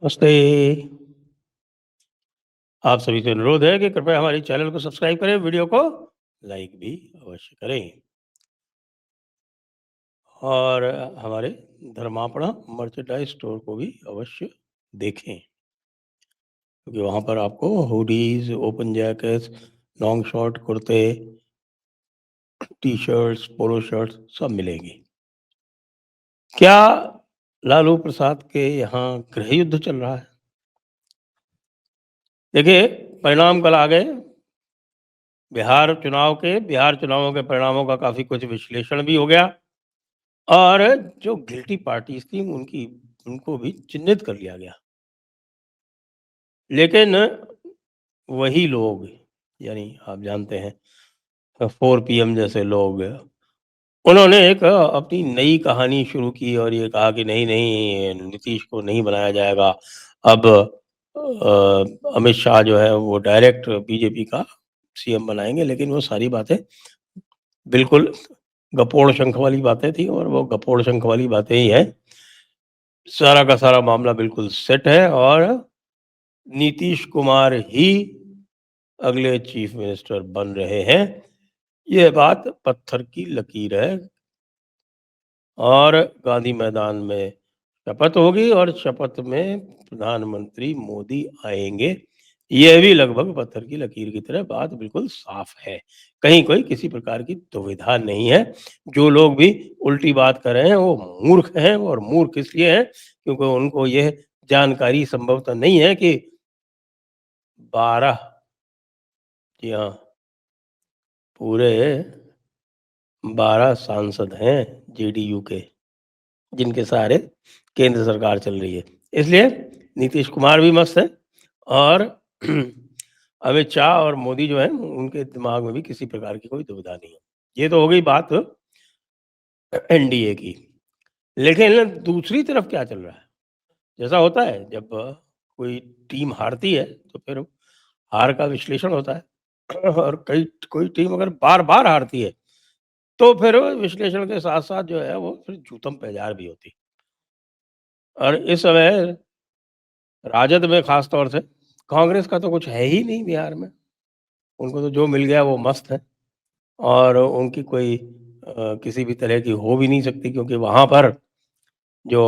नमस्ते। आप सभी से अनुरोध है कि कृपया हमारे चैनल को सब्सक्राइब करें, वीडियो को लाइक भी अवश्य करें और हमारे धर्मापणा मर्चेंडाइज स्टोर को भी अवश्य देखें, क्योंकि वहाँ पर आपको hoodies, open jackets, long short कुर्ते, टी-शर्ट्स, पोलो शर्ट्स सब मिलेंगी। क्या लालू प्रसाद के यहाँ गृह युद्ध चल रहा है? देखिए, परिणाम कल आ गए। बिहार चुनावों के परिणामों का काफ़ी कुछ विश्लेषण भी हो गया और जो गिल्टी पार्टीज़ थी उनको भी चिन्हित कर लिया गया। लेकिन वही लोग, यानी आप जानते हैं 4 पीएम जैसे लोग, उन्होंने एक अपनी नई कहानी शुरू की और ये कहा कि नहीं, नीतीश को नहीं बनाया जाएगा। अब अमित शाह जो है वो डायरेक्ट बीजेपी का सीएम बनाएँगे, लेकिन वो सारी बातें बिल्कुल गपोड़ शंख वाली बातें थी और वो गपोड़ शंख वाली बातें ही हैं। सारा का सारा मामला बिल्कुल सेट है और नीतीश कुमार ही अगले चीफ मिनिस्टर बन रहे हैं। ये बात पत्थर की लकीर है और गांधी मैदान में शपथ होगी और शपथ में प्रधानमंत्री मोदी आएंगे। यह भी लगभग पत्थर की लकीर की तरह बात बिल्कुल साफ है। कहीं कोई किसी प्रकार की दुविधा नहीं है। जो लोग भी उल्टी बात कर रहे हैं वो मूर्ख हैं और मूर्ख इसलिए हैं क्योंकि उनको यह जानकारी संभवतः नहीं है कि 12 जी हाँ, पूरे 12 सांसद हैं जेडीयू के, जिनके सहारे केंद्र सरकार चल रही है। इसलिए नीतीश कुमार भी मस्त है और अमित शाह और मोदी जो हैं उनके दिमाग में भी किसी प्रकार की कोई दुविधा नहीं है। ये तो हो गई बात एनडीए की। लेकिन दूसरी तरफ क्या चल रहा है? जैसा होता है जब कोई टीम हारती है तो फिर हार का विश्लेषण होता है और कई कोई टीम अगर बार-बार हारती है तो फिर विश्लेषण के साथ-साथ जो है वो फिर जूतम पेजार भी होती है। और इस समय राजद में ख़ास तौर से कांग्रेस का तो कुछ है ही नहीं बिहार में। उनको तो जो मिल गया वो मस्त है और उनकी कोई किसी भी तरह की हो भी नहीं सकती क्योंकि वहाँ पर जो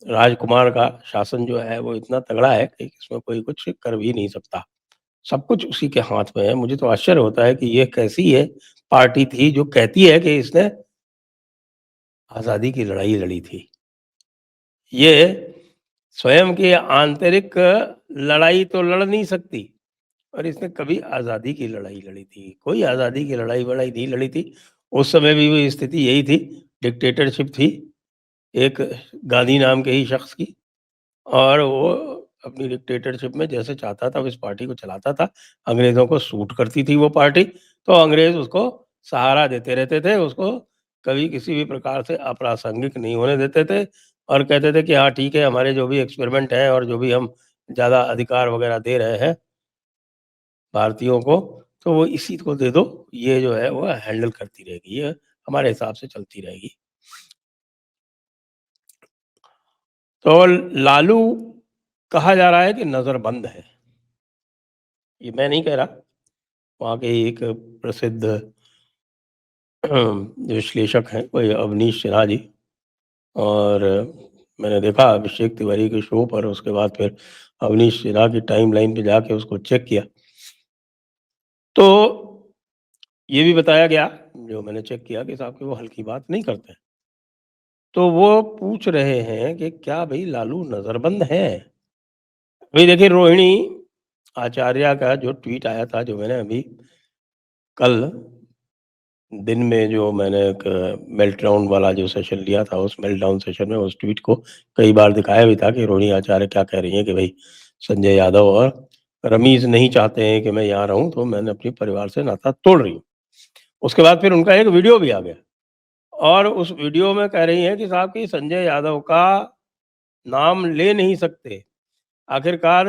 राजकुमार का शासन जो है वो इतना तगड़ा है कि इसमें कोई कुछ कर भी नहीं सकता। सब कुछ उसी के हाथ में है। मुझे तो आश्चर्य होता है कि ये कैसी है पार्टी थी जो कहती है कि इसने आज़ादी की लड़ाई लड़ी थी। ये स्वयं की आंतरिक लड़ाई तो लड़ नहीं सकती और इसने कभी आज़ादी की लड़ाई लड़ी थी। कोई आज़ादी की लड़ाई-वड़ाई नहीं लड़ी थी। उस समय भी वो स्थिति यही थी, डिक्टेटरशिप थी, एक गांधी नाम के ही शख्स की और वो अपनी डिक्टेटरशिप में जैसे चाहता था, वो इस पार्टी को चलाता था। अंग्रेज़ों को सूट करती थी वो पार्टी, तो अंग्रेज़ उसको सहारा देते रहते थे, उसको कभी किसी भी प्रकार से अप्रासंगिक नहीं होने देते थे और कहते थे कि हाँ, ठीक है, हमारे जो भी एक्सपेरिमेंट हैं और जो भी हम ज़्यादा अधिकार वग़ैरह दे रहे हैं भारतीयों को, तो वो इसी को दे दो, ये जो है वो हैंडल करती रहेगी, ये हमारे हिसाब से चलती रहेगी। तो लालू कहा जा रहा है कि नज़रबंद है। ये मैं नहीं कह रहा, वहाँ के एक प्रसिद्ध विश्लेषक हैं कोई अवनीश सिन्हा जी और मैंने देखा अभिषेक तिवारी के शो पर, उसके बाद फिर अवनीश सिन्हा की टाइमलाइन पे जाके उसको चेक किया। तो ये भी बताया गया, जो मैंने चेक किया कि साहब कि वो हल्की बात नहीं करते हैं। तो वो पूछ रहे हैं कि क्या भई लालू नज़रबंद हैं? अभी देखिए रोहिणी आचार्य का जो ट्वीट आया था, जो मैंने अभी कल दिन में जो मैंने एक मेल्टडाउन वाला जो सेशन लिया था, उस मेल्टडाउन सेशन में उस ट्वीट को कई बार दिखाया भी था कि रोहिणी आचार्य क्या कह रही हैं कि भई संजय यादव और रमीज़ नहीं चाहते हैं कि मैं यहाँ रहूँ, तो मैंने अपने परिवार से नाता तोड़ रही हूँ। उसके बाद फिर उनका एक वीडियो भी आ गया और उस वीडियो में कह रही हैं कि साहब कि संजय यादव का नाम ले नहीं सकते। आखिरकार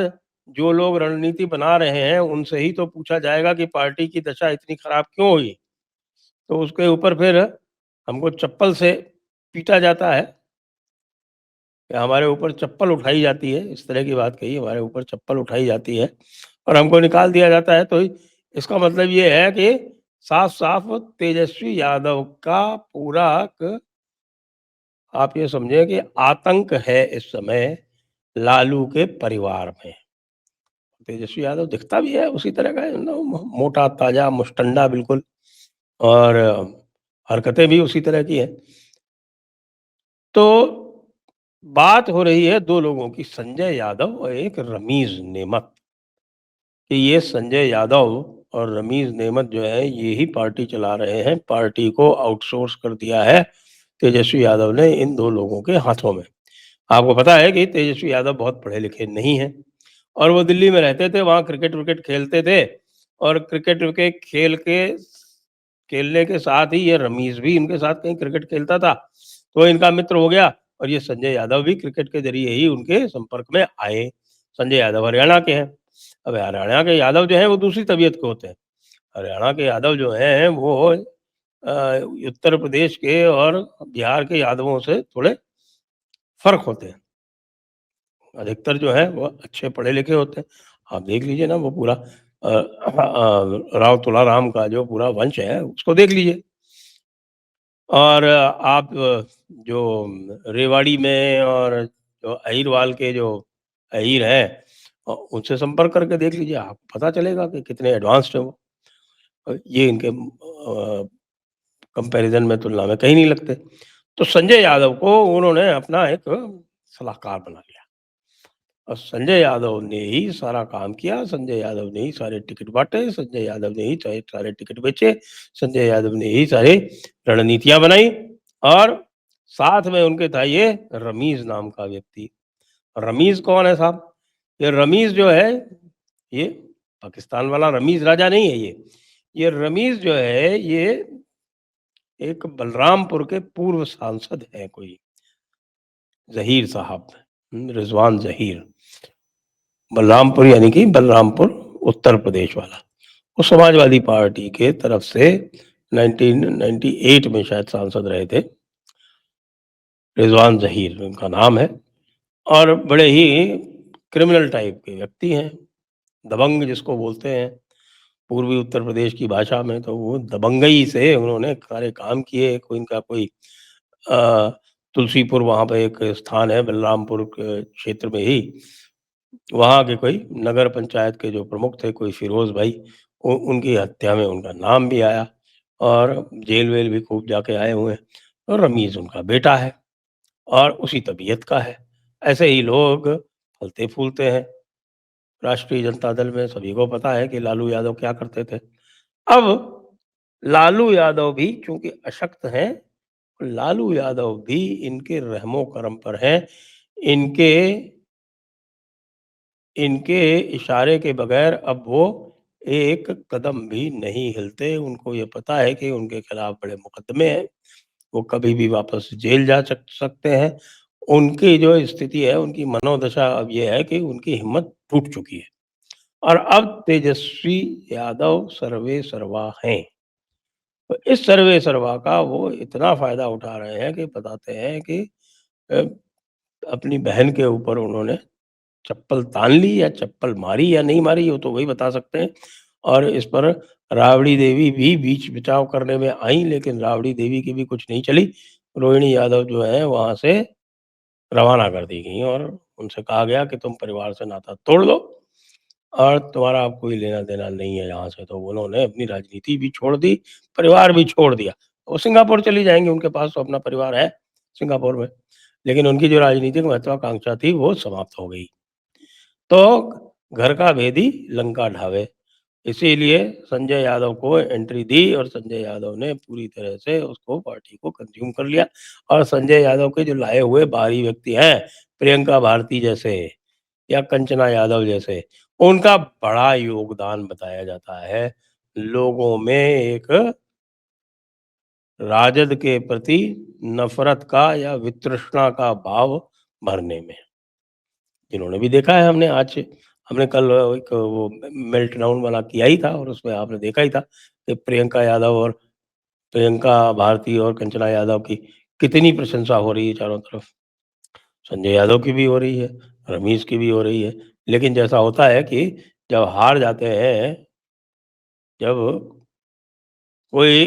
जो लोग रणनीति बना रहे हैं, उनसे ही तो पूछा जाएगा कि पार्टी की दशा इतनी खराब क्यों हुई? तो उसके ऊपर फिर हमको चप्पल से पीटा जाता है। कि हमारे ऊपर चप्पल उठाई जाती है, इस तरह की बात कही, हमारे ऊपर चप्पल उठाई जाती है और हमको निकाल दिया जाता है, तो इसका मतलब ये है कि साफ-साफ तेजस्वी यादव का पूरा क आप ये समझिए कि आतंक है इस समय लालू के परिवार में। तेजस्वी यादव दिखता भी है उसी तरह का है ना, मोटा, ताजा, मुस्टंडा बिल्कुल और हरकतें भी उसी तरह की हैं। तो बात हो रही है 2 लोगों की, संजय यादव और एक रमीज़ नेमत, कि ये संजय यादव और रमीज़ नेमत जो है ये ही पार्टी चला रहे हैं, पार्टी को आउटसोर्स कर दिया है तेजस्वी यादव ने इन 2 लोगों के हाथों में। आपको पता है कि तेजस्वी यादव बहुत पढ़े-लिखे नहीं हैं और वो दिल्ली में रहते थे, वहाँ क्रिकेट-विकेट खेलते थे और क्रिकेट-विकेट खेलने के साथ ही ये रमीज़ भी इनके साथ कहीं क्रिकेट खेलता था, तो इनका मित्र हो गया और ये संजय यादव भी क्रिकेट के ज़रिए ही उनके संपर्क में आए। संजय यादव हरियाणा के हैं। अब हरियाणा के यादव जो हैं वो दूसरी तबीयत के होते हैं। हरियाणा के यादव जो हैं वो उत्तर प्रदेश के और बिहार के यादवों से थोड़े फ़र्क होते हैं। अधिकतर जो है वो अच्छे पढ़े-लिखे होते हैं। आप देख लीजिए ना वो पूरा राव तुलाराम का जो पूरा वंश है उसको देख लीजिए। और आप जो रेवाड़ी में और जो अहिरवाल के जो अहीर हैं उनसे संपर्क करके देख लीजिए, आपको पता चलेगा कि कितने एडवांस्ड हैं वो। ये इनके कंपैरिज़न में तुलना में कहीं नहीं लगते। तो संजय यादव को उन्होंने अपना एक सलाहकार बना लिया। और संजय यादव ने ही सारा काम किया, संजय यादव ने ही सारे टिकट बाँटे, संजय यादव ने ही सारे सारे टिकट बेचे, संजय यादव ने ही सारी रणनीतियाँ बनाई और साथ में उनके था ये रमीज़ नाम का व्यक्ति। रमीज़ कौन है साहब? ये रमीज़ जो है, ये पाकिस्तान वाला रमीज़ राजा नहीं है ये। ये रमीज़ जो है, ये एक बलरामपुर के पूर्व सांसद हैं कोई, ज़हीर साहब, रिज़वान ज़हीर। बलरामपुर यानी कि बलरामपुर उत्तर प्रदेश वाला। वो समाजवादी पार्टी के तरफ से 1998 में शायद सांसद रहे थे। रिज़वान ज़हीर उनका नाम है और बड़े ही क्रिमिनल टाइप के व्यक्ति हैं, दबंग जिसको बोलते हैं, पूर्वी उत्तर प्रदेश की भाषा में तो वो दबंगई से उन्होंने सारे काम किए। कोई इनका कोई अ, तुलसीपुर वहाँ पे एक स्थान है बलरामपुर के क्षेत्र में ही, वहाँ के कोई नगर पंचायत के जो प्रमुख थे कोई फिरोज़ भाई, उ उनकी हत्या में उनका नाम भी आया और जेल-वेल भी खूब जाके आए हुए हैं। और रमीज़ उनका बेटा है और उसी तबीयत का है। ऐसे ही लोग फलते-फूलते हैं। राष्ट्रीय जनता दल में सभी को पता है कि लालू यादव क्या करते थे। अब लालू यादव भी चूँकि अशक्त हैं, लालू यादव भी इनके रहमो-करम पर हैं। इनके इनके इशारे के बगैर अब वो एक कदम भी नहीं हिलते। उनको ये पता है कि उनके खिलाफ बड़े मुकदमे हैं, वो कभी भी वापस जेल जा सकते हैं। उनकी जो स्थिति है, उनकी मनोदशा अब ये है कि उनकी हिम्मत टूट चुकी है और अब तेजस्वी यादव सर्वे सर्वा हैं। तो इस सर्वे सर्वा का वो इतना फ़ायदा उठा रहे हैं कि बताते हैं कि अ, अपनी बहन के ऊपर उन्होंने चप्पल तान ली या चप्पल मारी या नहीं मारी, वो तो वही बता सकते हैं। और इस पर राबड़ी देवी भी बीच बचाव करने में आईं, लेकिन राबड़ी देवी की भी कुछ नहीं चली। रोहिणी यादव जो है वहाँ से रवाना कर दी गईं और उनसे कहा गया कि तुम परिवार से नाता तोड़ लो और तुम्हारा अब कोई लेना-देना नहीं है यहाँ से। तो उन्होंने अपनी राजनीति भी छोड़ दी, परिवार भी छोड़ दिया। वो सिंगापुर चली जाएँगी, उनके पास तो अपना परिवार है सिंगापुर में। लेकिन उनकी जो राजनीतिक महत्वाकांक्षा थी वो समाप्त हो गई। तो घर का भेदी लंका ढावे। इसीलिए संजय यादव को एंट्री दी और संजय यादव ने पूरी तरह से उसको पार्टी को कंज़्यूम कर लिया और संजय यादव के जो लाए हुए बाहरी व्यक्ति हैं, प्रियंका भारती जैसे या कंचना यादव जैसे, उनका बड़ा योगदान बताया जाता है, लोगों में एक राजद के प्रति नफ़रत का या वितृष्णा का भाव भरने में। जिन्होंने भी देखा है हमने कल एक वो मेल्टडाउन वाला किया ही था और उसमें आपने देखा ही था कि प्रियंका भारती और कंचना यादव की कितनी प्रशंसा हो रही है चारों तरफ। संजय यादव की भी हो रही है, रमीज की भी हो रही है। लेकिन जैसा होता है कि जब हार जाते हैं, जब कोई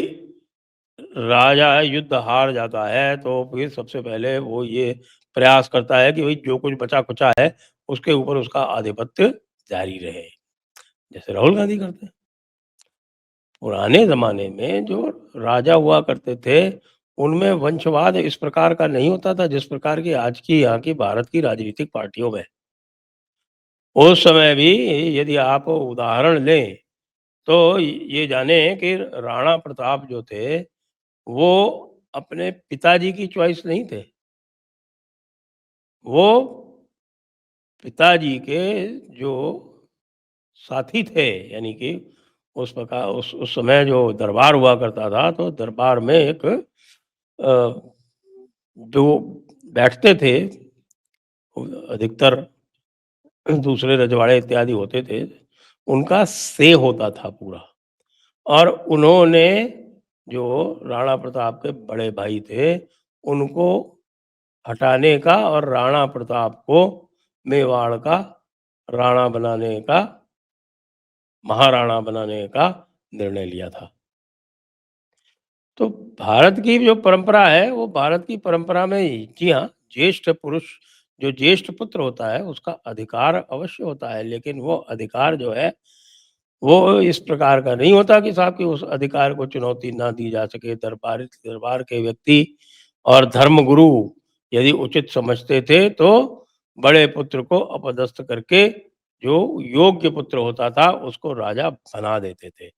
राजा युद्ध हार जाता है, तो फिर सबसे पहले वो ये प्रयास करता है कि भई जो कुछ बचा-खुचा है, उसके ऊपर उसका आधिपत्य जारी रहे। जैसे राहुल गांधी करते हैं। पुराने ज़माने में जो राजा हुआ करते थे, उनमें वंशवाद इस प्रकार का नहीं होता था, जिस प्रकार की आज की यहाँ की भारत की राजनीतिक पार्टियों में। उस समय भी यदि आप उदाहरण लें, तो ये जानें कि राणा प्रताप जो थे, वो अपने पिताजी की चॉइस नहीं थे। वो पिताजी के जो साथी थे, यानी कि उस समय जो दरबार हुआ करता था, तो दरबार में एक जो बैठते थे, अधिकतर दूसरे रजवाड़े इत्यादि होते थे, उनका से होता था पूरा। और उन्होंने जो राणा प्रताप के बड़े भाई थे, उनको हटाने का और राणा प्रताप को मेवाड़ का राणा बनाने का, महाराणा बनाने का निर्णय लिया था। तो भारत की जो परंपरा है, वो भारत की परंपरा में जी हाँ, ज्येष्ठ पुरुष, जो ज्येष्ठ पुत्र होता है, उसका अधिकार अवश्य होता है, लेकिन वो अधिकार जो है, वो इस प्रकार का नहीं होता कि साहब कि उस अधिकार को चुनौती ना दी जा सके। दरबार के व्यक्ति और धर्मगुरु यदि उचित समझते थे, तो बड़े पुत्र को अपदस्थ करके जो योग्य पुत्र होता था, उसको राजा बना देते थे।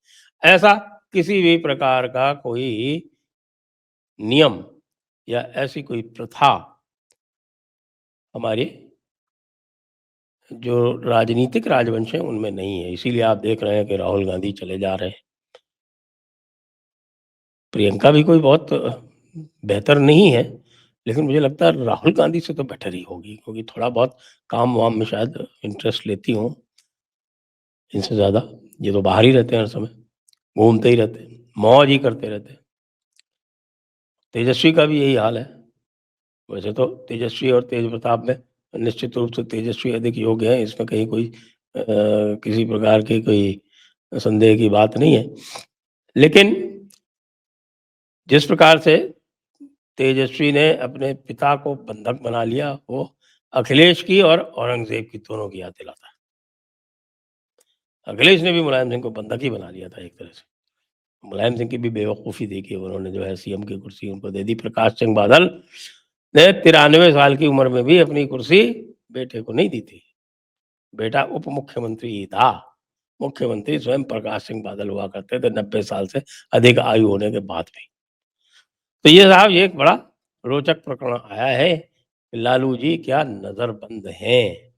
ऐसा किसी भी प्रकार का कोई नियम या ऐसी कोई प्रथा हमारे जो राजनीतिक राजवंश हैं, उनमें नहीं है। इसीलिए आप देख रहे हैं कि राहुल गांधी चले जा रहे हैं। प्रियंका भी कोई बहुत बेहतर नहीं है, लेकिन मुझे लगता है राहुल गांधी से तो बेटर ही होगी, क्योंकि थोड़ा बहुत काम-वाम में शायद इंटरेस्ट लेती हों इनसे ज़्यादा। ये तो बाहर ही रहते हैं हर समय, घूमते ही रहते हैं, मौज ही करते रहते हैं। तेजस्वी का भी यही हाल है। वैसे तो तेजस्वी और तेज प्रताप में निश्चित रूप से तेजस्वी अधिक योग्य है, इसमें कहीं कोई किसी प्रकार की कोई संदेह की बात नहीं है। लेकिन जिस प्रकार से तेजस्वी ने अपने पिता को बंधक बना लिया, वो अखिलेश की और औरंगज़ेब की दोनों की याद दिलाता है। अखिलेश ने भी मुलायम सिंह को बंधक ही बना लिया था एक तरह से। मुलायम सिंह की भी बेवकूफ़ी देखी, उन्होंने जो है सीएम की कुर्सी उनको दे दी। प्रकाश सिंह बादल ने 93 साल की उम्र में भी अपनी कुर्सी बेटे को नहीं दी थी। बेटा उप मुख्यमंत्री ही था। मुख्यमंत्री स्वयं प्रकाश सिंह बादल हुआ करते थे 90 साल से अधिक आयु होने के बाद भी। तो ये साहब ये एक बड़ा रोचक प्रकरण आया है कि लालू जी क्या नज़रबंद हैं,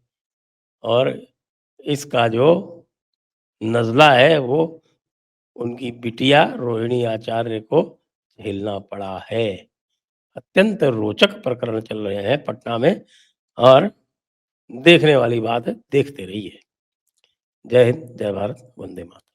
और इसका जो नज़ला है वो उनकी बिटिया रोहिणी आचार्य को झेलना पड़ा है। अत्यंत रोचक प्रकरण चल रहे हैं पटना में, और देखने वाली बात है, देखते रहिए। जय हिंद, जय भारत, वंदे मातरम।